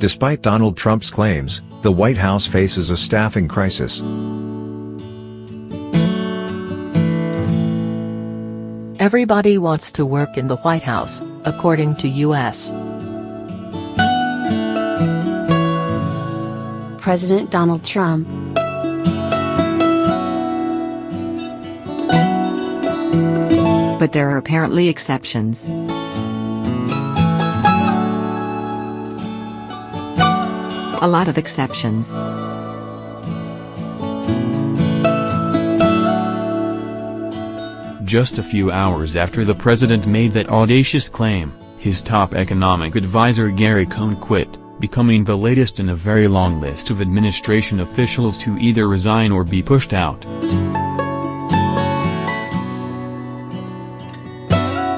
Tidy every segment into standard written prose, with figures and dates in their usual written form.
Despite Donald Trump's claims, the White House faces a staffing crisis. Everybody wants to work in the White House, according to U.S. President Donald Trump. But there are apparently exceptions. A lot of exceptions. Just a few hours after the president made that audacious claim, his top economic advisor Gary Cohn quit, becoming the latest in a very long list of administration officials to either resign or be pushed out.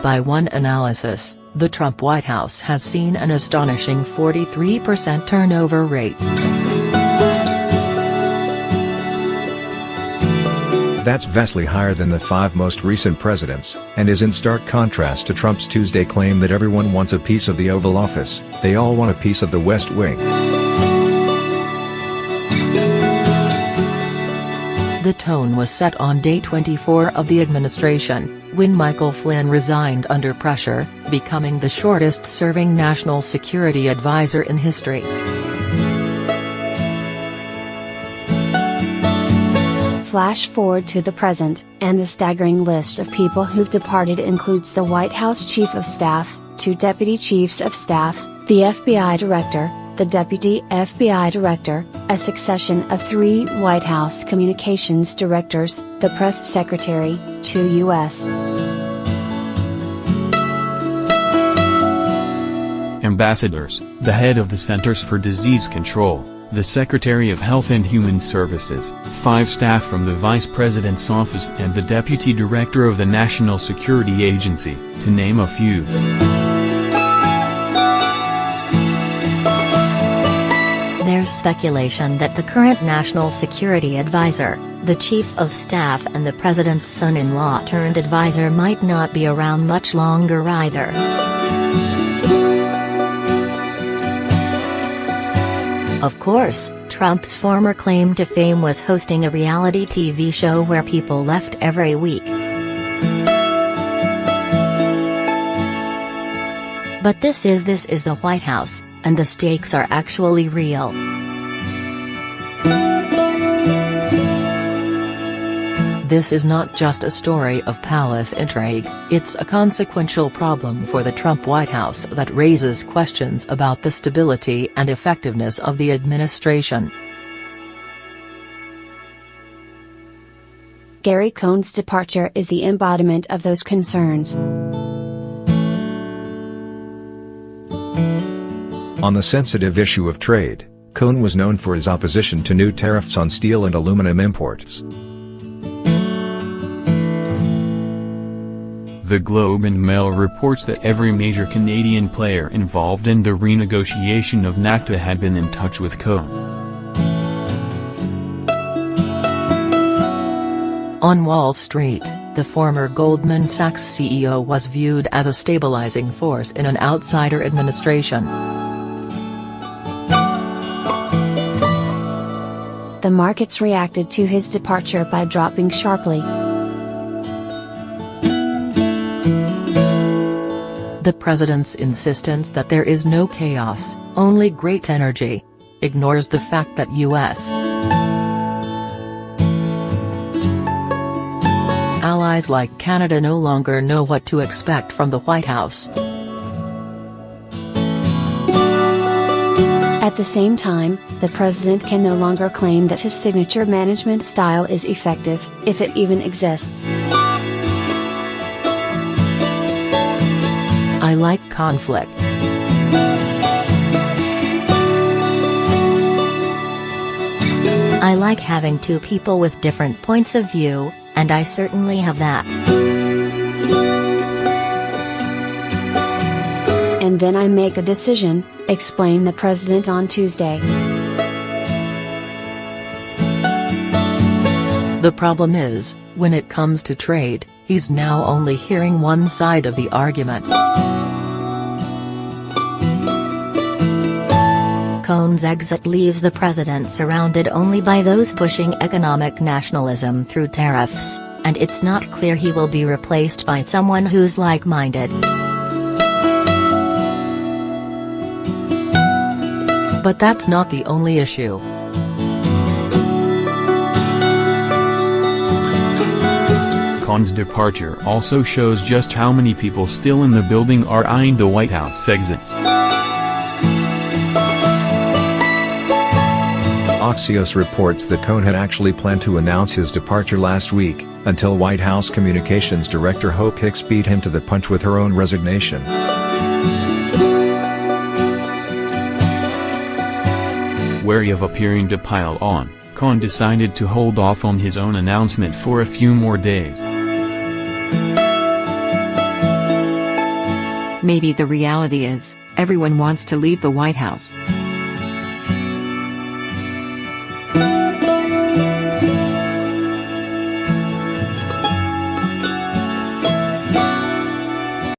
By one analysis, the Trump White House has seen an astonishing 43% turnover rate. That's vastly higher than the 5 most recent presidents, and is in stark contrast to Trump's Tuesday claim that everyone wants a piece of the Oval Office, they all want a piece of the West Wing. The tone was set on day 24 of the administration, when Michael Flynn resigned under pressure, becoming the shortest-serving national security advisor in history. Flash forward to the present, and the staggering list of people who've departed includes the White House Chief of Staff, 2 Deputy Chiefs of Staff, the FBI Director, the Deputy FBI Director, a succession of 3 White House Communications Directors, the Press Secretary, 2 U.S. ambassadors, the head of the Centers for Disease Control, the Secretary of Health and Human Services, 5 staff from the Vice President's office and the Deputy Director of the National Security Agency, to name a few. There's speculation that the current National Security Advisor, the Chief of Staff and the President's son-in-law turned advisor might not be around much longer either. Of course, Trump's former claim to fame was hosting a reality TV show where people left every week. But this is the White House, and the stakes are actually real. This is not just a story of palace intrigue, it's a consequential problem for the Trump White House that raises questions about the stability and effectiveness of the administration. Gary Cohn's departure is the embodiment of those concerns. On the sensitive issue of trade, Cohn was known for his opposition to new tariffs on steel and aluminum imports. The Globe and Mail reports that every major Canadian player involved in the renegotiation of NAFTA had been in touch with Cohn. On Wall Street, the former Goldman Sachs CEO was viewed as a stabilizing force in an outsider administration. The markets reacted to his departure by dropping sharply. The president's insistence that there is no chaos, only great energy, ignores the fact that U.S. allies like Canada no longer know what to expect from the White House. At the same time, the president can no longer claim that his signature management style is effective, if it even exists. I like conflict. I like having 2 people with different points of view, and I certainly have that. And then I make a decision, explained the president on Tuesday. The problem is, when it comes to trade, he's now only hearing one side of the argument. Cohn's exit leaves the president surrounded only by those pushing economic nationalism through tariffs, and it's not clear he will be replaced by someone who's like-minded. But that's not the only issue. Cohn's departure also shows just how many people still in the building are eyeing the White House exits. Axios reports that Cohn had actually planned to announce his departure last week, until White House Communications Director Hope Hicks beat him to the punch with her own resignation. Wary of appearing to pile on, Cohn decided to hold off on his own announcement for a few more days. Maybe the reality is, everyone wants to leave the White House.